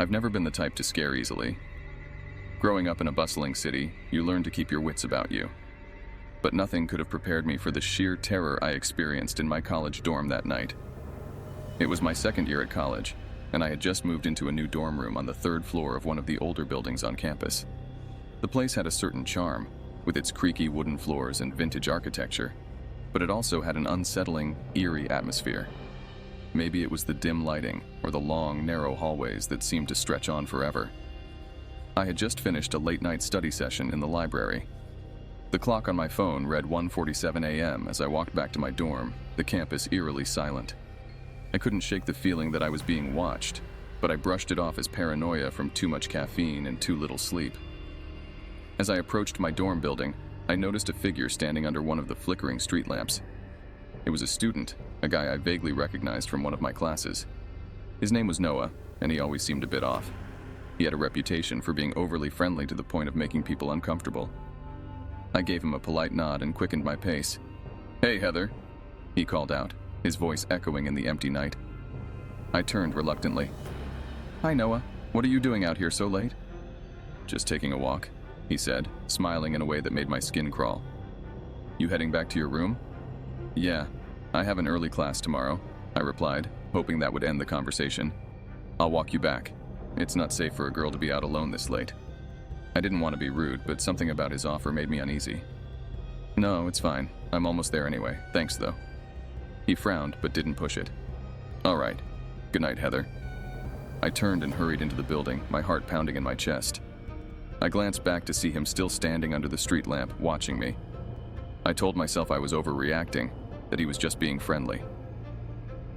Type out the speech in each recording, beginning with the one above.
I've never been the type to scare easily. Growing up in a bustling city, you learn to keep your wits about you. But nothing could have prepared me for the sheer terror I experienced in my college dorm that night. It was my second year at college, and I had just moved into a new dorm room on the third floor of one of the older buildings on campus. The place had a certain charm, with its creaky wooden floors and vintage architecture, but it also had an unsettling, eerie atmosphere. Maybe it was the dim lighting or the long, narrow hallways that seemed to stretch on forever. I had just finished a late-night study session in the library. The clock on my phone read 1:47 a.m. as I walked back to my dorm, the campus eerily silent. I couldn't shake the feeling that I was being watched, but I brushed it off as paranoia from too much caffeine and too little sleep. As I approached my dorm building, I noticed a figure standing under one of the flickering street lamps. It was a student, a guy I vaguely recognized from one of my classes. His name was Noah, and he always seemed a bit off. He had a reputation for being overly friendly to the point of making people uncomfortable. I gave him a polite nod and quickened my pace. "Hey, Heather," he called out, his voice echoing in the empty night. I turned reluctantly. "Hi, Noah. What are you doing out here so late?" "Just taking a walk," he said, smiling in a way that made my skin crawl. "You heading back to your room?" "Yeah, I have an early class tomorrow," I replied, hoping that would end the conversation. "I'll walk you back. It's not safe for a girl to be out alone this late." I didn't want to be rude, but something about his offer made me uneasy. "No, it's fine. I'm almost there anyway. Thanks, though." He frowned, but didn't push it. "All right. Good night, Heather." I turned and hurried into the building, my heart pounding in my chest. I glanced back to see him still standing under the street lamp, watching me. I told myself I was overreacting, that he was just being friendly.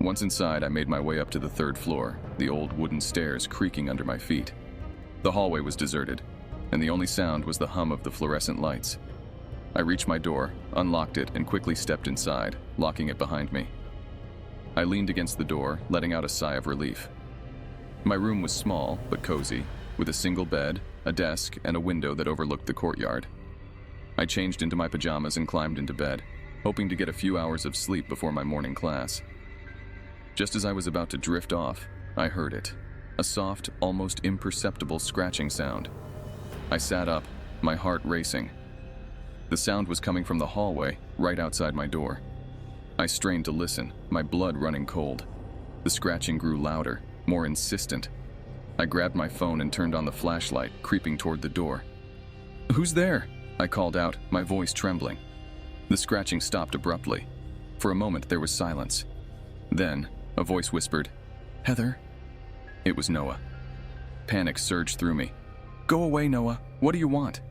Once inside, I made my way up to the third floor, the old wooden stairs creaking under my feet. The hallway was deserted, and the only sound was the hum of the fluorescent lights. I reached my door, unlocked it, and quickly stepped inside, locking it behind me. I leaned against the door, letting out a sigh of relief. My room was small, but cozy, with a single bed, a desk, and a window that overlooked the courtyard. I changed into my pajamas and climbed into bed, hoping to get a few hours of sleep before my morning class. Just as I was about to drift off, I heard it, a soft, almost imperceptible scratching sound. I sat up, my heart racing. The sound was coming from the hallway, right outside my door. I strained to listen, my blood running cold. The scratching grew louder, more insistent. I grabbed my phone and turned on the flashlight, creeping toward the door. "Who's there?" I called out, my voice trembling. The scratching stopped abruptly. For a moment, there was silence. Then, a voice whispered, "Heather?" It was Noah. Panic surged through me. "Go away, Noah. What do you want?"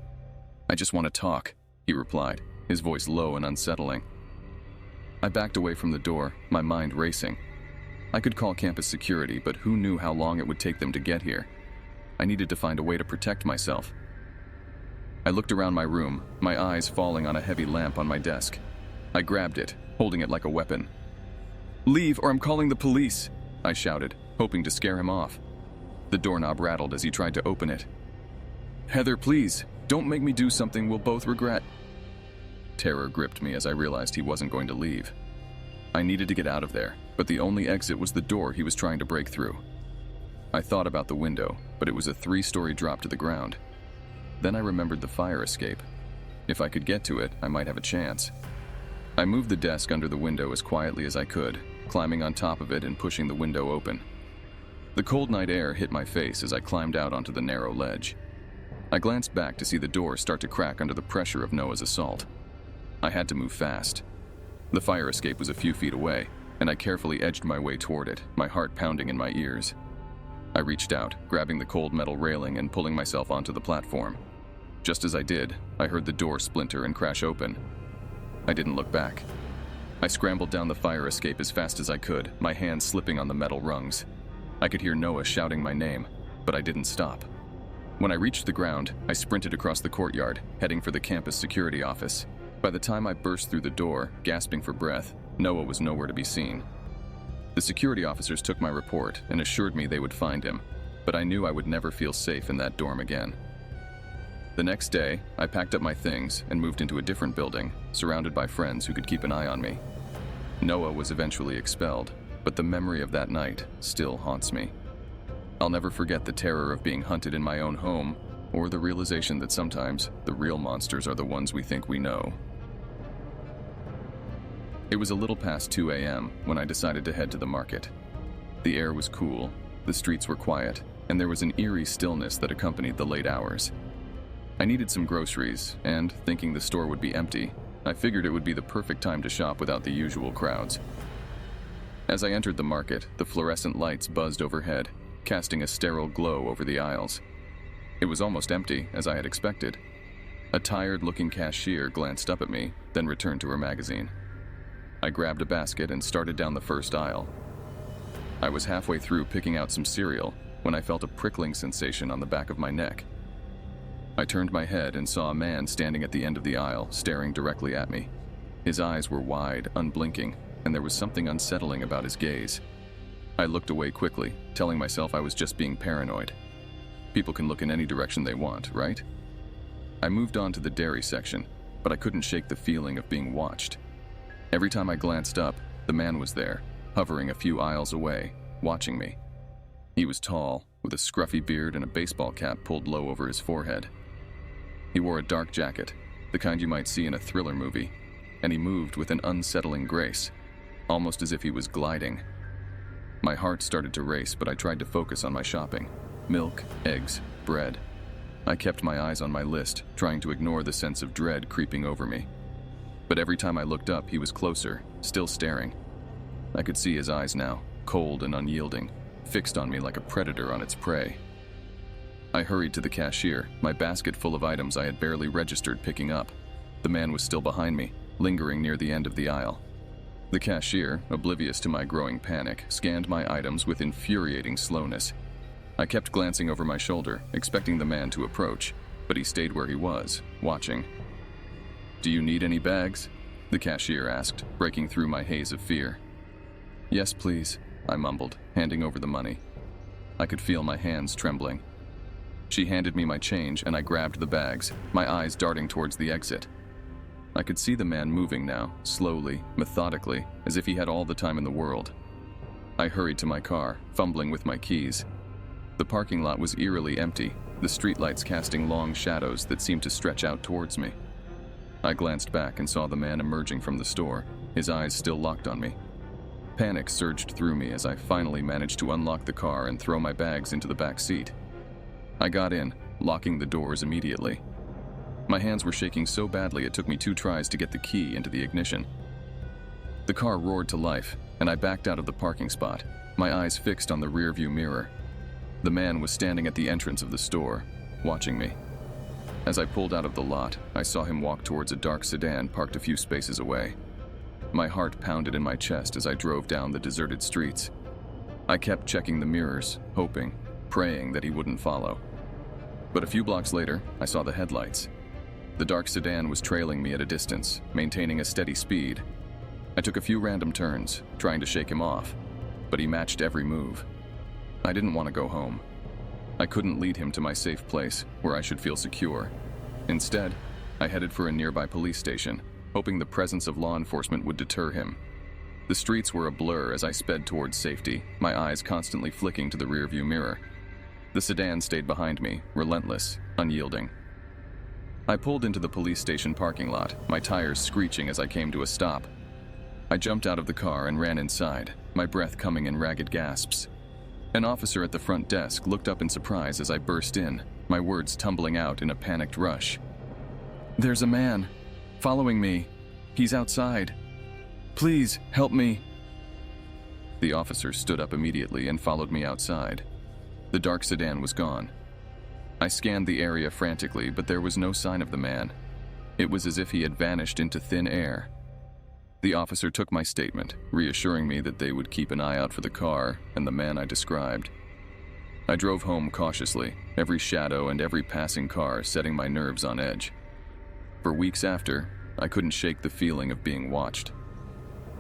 "I just want to talk," he replied, his voice low and unsettling. I backed away from the door, my mind racing. I could call campus security, but who knew how long it would take them to get here? I needed to find a way to protect myself. I looked around my room, my eyes falling on a heavy lamp on my desk. I grabbed it, holding it like a weapon. "Leave or I'm calling the police," I shouted, hoping to scare him off. The doorknob rattled as he tried to open it. "Heather, please, don't make me do something we'll both regret." Terror gripped me as I realized he wasn't going to leave. I needed to get out of there, but the only exit was the door he was trying to break through. I thought about the window, but it was a 3-story drop to the ground. Then I remembered the fire escape. If I could get to it, I might have a chance. I moved the desk under the window as quietly as I could, climbing on top of it and pushing the window open. The cold night air hit my face as I climbed out onto the narrow ledge. I glanced back to see the door start to crack under the pressure of Noah's assault. I had to move fast. The fire escape was a few feet away, and I carefully edged my way toward it, my heart pounding in my ears. I reached out, grabbing the cold metal railing and pulling myself onto the platform. Just as I did, I heard the door splinter and crash open. I didn't look back. I scrambled down the fire escape as fast as I could, my hands slipping on the metal rungs. I could hear Noah shouting my name, but I didn't stop. When I reached the ground, I sprinted across the courtyard, heading for the campus security office. By the time I burst through the door, gasping for breath, Noah was nowhere to be seen. The security officers took my report and assured me they would find him, but I knew I would never feel safe in that dorm again. The next day, I packed up my things and moved into a different building, surrounded by friends who could keep an eye on me. Noah was eventually expelled, but the memory of that night still haunts me. I'll never forget the terror of being hunted in my own home, or the realization that sometimes the real monsters are the ones we think we know. It was a little past 2 a.m. when I decided to head to the market. The air was cool, the streets were quiet, and there was an eerie stillness that accompanied the late hours. I needed some groceries, and thinking the store would be empty, I figured it would be the perfect time to shop without the usual crowds. As I entered the market, the fluorescent lights buzzed overhead, casting a sterile glow over the aisles. It was almost empty, as I had expected. A tired-looking cashier glanced up at me, then returned to her magazine. I grabbed a basket and started down the first aisle. I was halfway through picking out some cereal when I felt a prickling sensation on the back of my neck. I turned my head and saw a man standing at the end of the aisle, staring directly at me. His eyes were wide, unblinking, and there was something unsettling about his gaze. I looked away quickly, telling myself I was just being paranoid. People can look in any direction they want, right? I moved on to the dairy section, but I couldn't shake the feeling of being watched. Every time I glanced up, the man was there, hovering a few aisles away, watching me. He was tall, with a scruffy beard and a baseball cap pulled low over his forehead. He wore a dark jacket, the kind you might see in a thriller movie, and he moved with an unsettling grace, almost as if he was gliding. My heart started to race, but I tried to focus on my shopping. Milk, eggs, bread. I kept my eyes on my list, trying to ignore the sense of dread creeping over me. But every time I looked up, he was closer, still staring. I could see his eyes now, cold and unyielding, fixed on me like a predator on its prey. I hurried to the cashier, my basket full of items I had barely registered picking up. The man was still behind me, lingering near the end of the aisle. The cashier, oblivious to my growing panic, scanned my items with infuriating slowness. I kept glancing over my shoulder, expecting the man to approach, but he stayed where he was, watching. "Do you need any bags?" the cashier asked, breaking through my haze of fear. "Yes, please," I mumbled, handing over the money. I could feel my hands trembling. She handed me my change and I grabbed the bags, my eyes darting towards the exit. I could see the man moving now, slowly, methodically, as if he had all the time in the world. I hurried to my car, fumbling with my keys. The parking lot was eerily empty, the streetlights casting long shadows that seemed to stretch out towards me. I glanced back and saw the man emerging from the store, his eyes still locked on me. Panic surged through me as I finally managed to unlock the car and throw my bags into the back seat. I got in, locking the doors immediately. My hands were shaking so badly it took me 2 tries to get the key into the ignition. The car roared to life, and I backed out of the parking spot, my eyes fixed on the rearview mirror. The man was standing at the entrance of the store, watching me. As I pulled out of the lot, I saw him walk towards a dark sedan parked a few spaces away. My heart pounded in my chest as I drove down the deserted streets. I kept checking the mirrors, hoping, praying that he wouldn't follow. But a few blocks later, I saw the headlights. The dark sedan was trailing me at a distance, maintaining a steady speed. I took a few random turns, trying to shake him off, but he matched every move. I didn't want to go home. I couldn't lead him to my safe place, where I should feel secure. Instead, I headed for a nearby police station, hoping the presence of law enforcement would deter him. The streets were a blur as I sped towards safety, my eyes constantly flicking to the rearview mirror. The sedan stayed behind me, relentless, unyielding. I pulled into the police station parking lot, my tires screeching as I came to a stop. I jumped out of the car and ran inside, my breath coming in ragged gasps. An officer at the front desk looked up in surprise as I burst in, my words tumbling out in a panicked rush. "There's a man following me. He's outside. Please, help me." The officer stood up immediately and followed me outside. The dark sedan was gone. I scanned the area frantically, but there was no sign of the man. It was as if he had vanished into thin air. The officer took my statement, reassuring me that they would keep an eye out for the car and the man I described. I drove home cautiously, every shadow and every passing car setting my nerves on edge. For weeks after, I couldn't shake the feeling of being watched.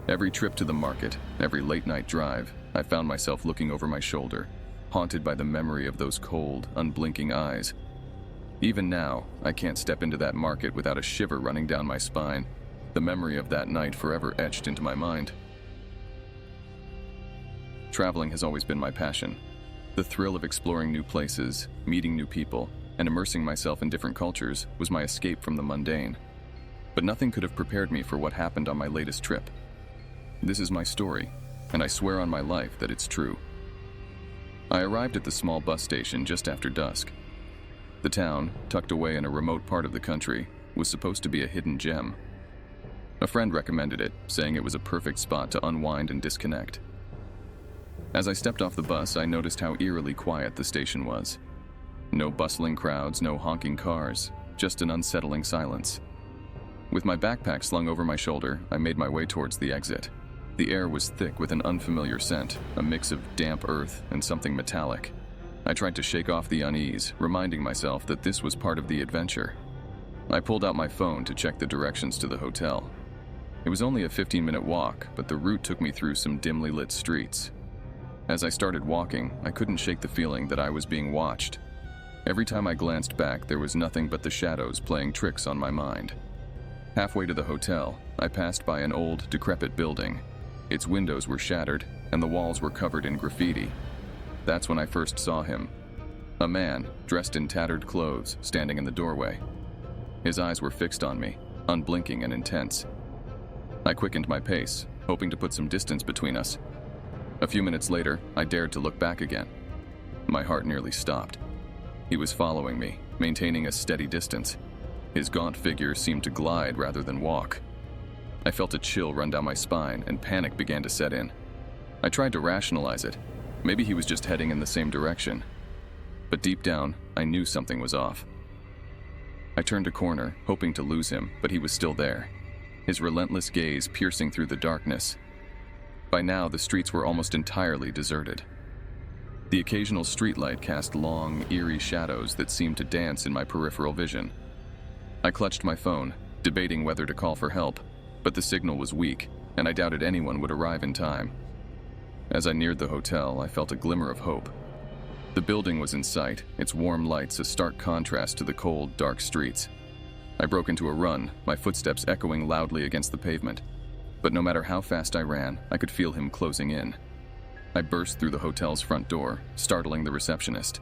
Every trip to the market, every late-night drive, I found myself looking over my shoulder, haunted by the memory of those cold, unblinking eyes. Even now, I can't step into that market without a shiver running down my spine, the memory of that night forever etched into my mind. Traveling has always been my passion. The thrill of exploring new places, meeting new people, and immersing myself in different cultures was my escape from the mundane. But nothing could have prepared me for what happened on my latest trip. This is my story, and I swear on my life that it's true. I arrived at the small bus station just after dusk. The town, tucked away in a remote part of the country, was supposed to be a hidden gem. A friend recommended it, saying it was a perfect spot to unwind and disconnect. As I stepped off the bus, I noticed how eerily quiet the station was. No bustling crowds, no honking cars, just an unsettling silence. With my backpack slung over my shoulder, I made my way towards the exit. The air was thick with an unfamiliar scent, a mix of damp earth and something metallic. I tried to shake off the unease, reminding myself that this was part of the adventure. I pulled out my phone to check the directions to the hotel. It was only a 15-minute walk, but the route took me through some dimly lit streets. As I started walking, I couldn't shake the feeling that I was being watched. Every time I glanced back, there was nothing but the shadows playing tricks on my mind. Halfway to the hotel, I passed by an old, decrepit building. Its windows were shattered, and the walls were covered in graffiti. That's when I first saw him. A man, dressed in tattered clothes, standing in the doorway. His eyes were fixed on me, unblinking and intense. I quickened my pace, hoping to put some distance between us. A few minutes later, I dared to look back again. My heart nearly stopped. He was following me, maintaining a steady distance. His gaunt figure seemed to glide rather than walk. I felt a chill run down my spine, and panic began to set in. I tried to rationalize it. Maybe he was just heading in the same direction. But deep down, I knew something was off. I turned a corner, hoping to lose him, but he was still there, his relentless gaze piercing through the darkness. By now, the streets were almost entirely deserted. The occasional streetlight cast long, eerie shadows that seemed to dance in my peripheral vision. I clutched my phone, debating whether to call for help, but the signal was weak, and I doubted anyone would arrive in time. As I neared the hotel, I felt a glimmer of hope. The building was in sight, its warm lights a stark contrast to the cold, dark streets. I broke into a run, my footsteps echoing loudly against the pavement. But no matter how fast I ran, I could feel him closing in. I burst through the hotel's front door, startling the receptionist.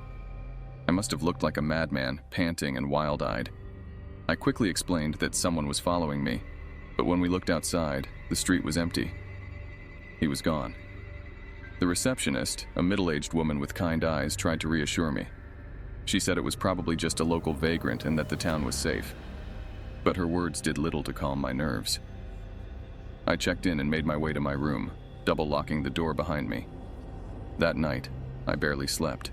I must have looked like a madman, panting and wild-eyed. I quickly explained that someone was following me, but when we looked outside, the street was empty. He was gone. The receptionist, a middle-aged woman with kind eyes, tried to reassure me. She said it was probably just a local vagrant and that the town was safe. But her words did little to calm my nerves. I checked in and made my way to my room, double-locking the door behind me. That night, I barely slept.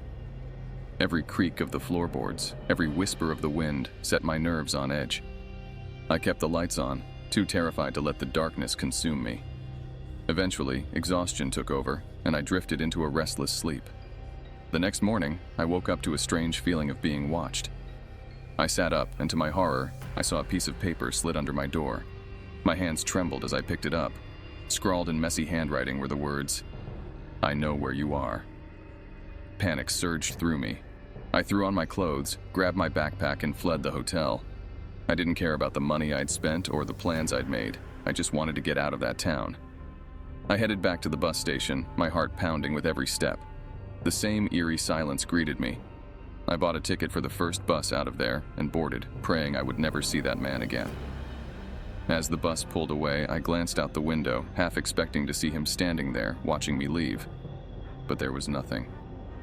Every creak of the floorboards, every whisper of the wind set my nerves on edge. I kept the lights on, too terrified to let the darkness consume me. Eventually, exhaustion took over, and I drifted into a restless sleep. The next morning, I woke up to a strange feeling of being watched. I sat up, and to my horror, I saw a piece of paper slid under my door. My hands trembled as I picked it up. Scrawled in messy handwriting were the words, "I know where you are." Panic surged through me. I threw on my clothes, grabbed my backpack, and fled the hotel. I didn't care about the money I'd spent or the plans I'd made. I just wanted to get out of that town. I headed back to the bus station, my heart pounding with every step. The same eerie silence greeted me. I bought a ticket for the first bus out of there and boarded, praying I would never see that man again. As the bus pulled away, I glanced out the window, half expecting to see him standing there, watching me leave. But there was nothing.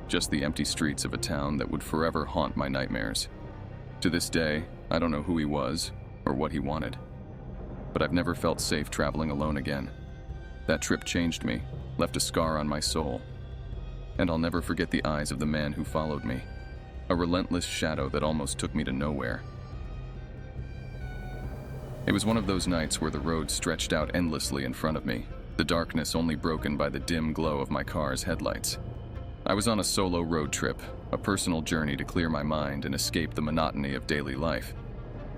Just the empty streets of a town that would forever haunt my nightmares. To this day, I don't know who he was or what he wanted. But I've never felt safe traveling alone again. That trip changed me, left a scar on my soul. And I'll never forget the eyes of the man who followed me. A relentless shadow that almost took me to nowhere. It was one of those nights where the road stretched out endlessly in front of me, the darkness only broken by the dim glow of my car's headlights. I was on a solo road trip, a personal journey to clear my mind and escape the monotony of daily life.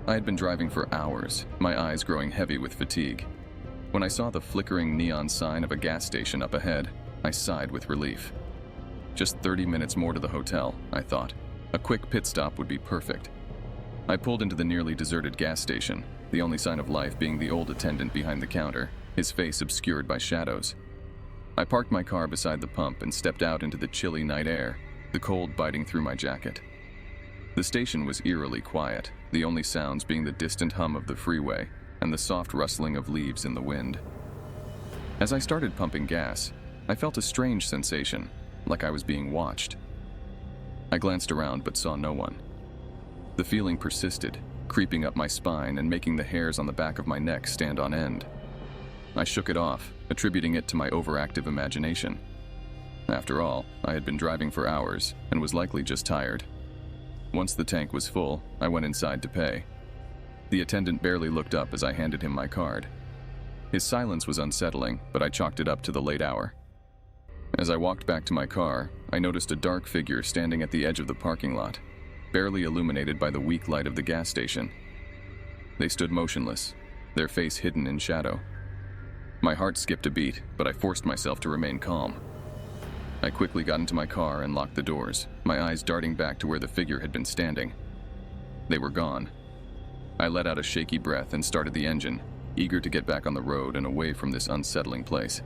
I had been driving for hours, my eyes growing heavy with fatigue. When I saw the flickering neon sign of a gas station up ahead, I sighed with relief. Just 30 minutes more to the hotel, I thought. A quick pit stop would be perfect. I pulled into the nearly deserted gas station, the only sign of life being the old attendant behind the counter, his face obscured by shadows. I parked my car beside the pump and stepped out into the chilly night air, the cold biting through my jacket. The station was eerily quiet, the only sounds being the distant hum of the freeway and the soft rustling of leaves in the wind. As I started pumping gas, I felt a strange sensation, like I was being watched. I glanced around but saw no one. The feeling persisted, creeping up my spine and making the hairs on the back of my neck stand on end. I shook it off, attributing it to my overactive imagination. After all, I had been driving for hours and was likely just tired. Once the tank was full, I went inside to pay. The attendant barely looked up as I handed him my card. His silence was unsettling, but I chalked it up to the late hour. As I walked back to my car, I noticed a dark figure standing at the edge of the parking lot, barely illuminated by the weak light of the gas station. They stood motionless, their face hidden in shadow. My heart skipped a beat, but I forced myself to remain calm. I quickly got into my car and locked the doors, my eyes darting back to where the figure had been standing. They were gone. I let out a shaky breath and started the engine, eager to get back on the road and away from this unsettling place.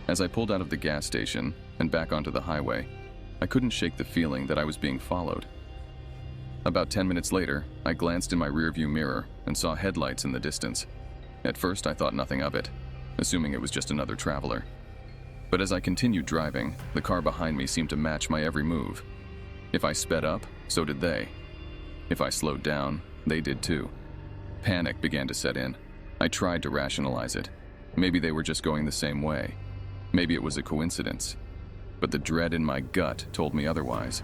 As I pulled out of the gas station and back onto the highway, I couldn't shake the feeling that I was being followed. About 10 minutes later, I glanced in my rearview mirror and saw headlights in the distance. At first, I thought nothing of it, assuming it was just another traveler. But as I continued driving, the car behind me seemed to match my every move. If I sped up, so did they. If I slowed down, they did too. Panic began to set in. I tried to rationalize it. Maybe they were just going the same way. Maybe it was a coincidence. But the dread in my gut told me otherwise.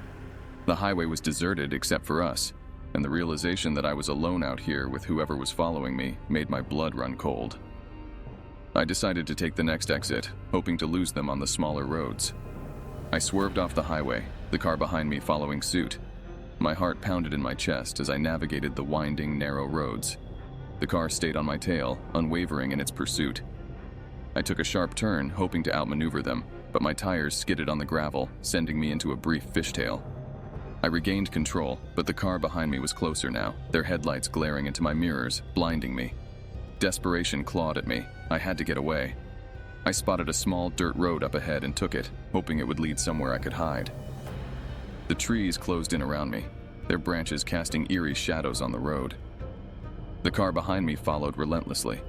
The highway was deserted except for us, and the realization that I was alone out here with whoever was following me made my blood run cold. I decided to take the next exit, hoping to lose them on the smaller roads. I swerved off the highway, the car behind me following suit. My heart pounded in my chest as I navigated the winding, narrow roads. The car stayed on my tail, unwavering in its pursuit. I took a sharp turn, hoping to outmaneuver them, but my tires skidded on the gravel, sending me into a brief fishtail. I regained control, but the car behind me was closer now, their headlights glaring into my mirrors, blinding me. Desperation clawed at me. I had to get away. I spotted a small dirt road up ahead and took it, hoping it would lead somewhere I could hide. The trees closed in around me, their branches casting eerie shadows on the road. The car behind me followed relentlessly.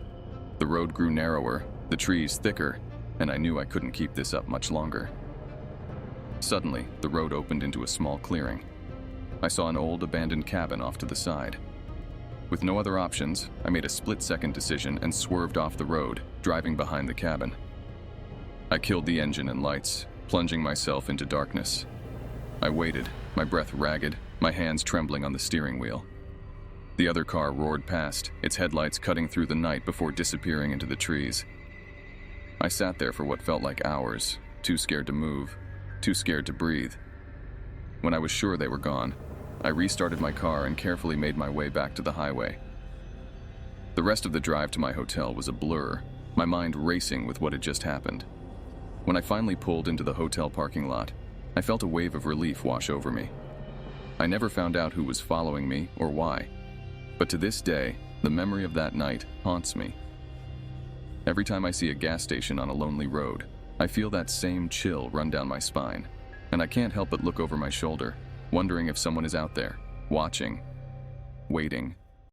The road grew narrower, the trees thicker, and I knew I couldn't keep this up much longer. Suddenly, the road opened into a small clearing. I saw an old abandoned cabin off to the side. With no other options, I made a split-second decision and swerved off the road, driving behind the cabin. I killed the engine and lights, plunging myself into darkness. I waited, my breath ragged, my hands trembling on the steering wheel. The other car roared past, its headlights cutting through the night before disappearing into the trees. I sat there for what felt like hours, too scared to move, too scared to breathe. When I was sure they were gone, I restarted my car and carefully made my way back to the highway. The rest of the drive to my hotel was a blur, my mind racing with what had just happened. When I finally pulled into the hotel parking lot, I felt a wave of relief wash over me. I never found out who was following me or why, but to this day, the memory of that night haunts me. Every time I see a gas station on a lonely road, I feel that same chill run down my spine, and I can't help but look over my shoulder, wondering if someone is out there, watching, waiting.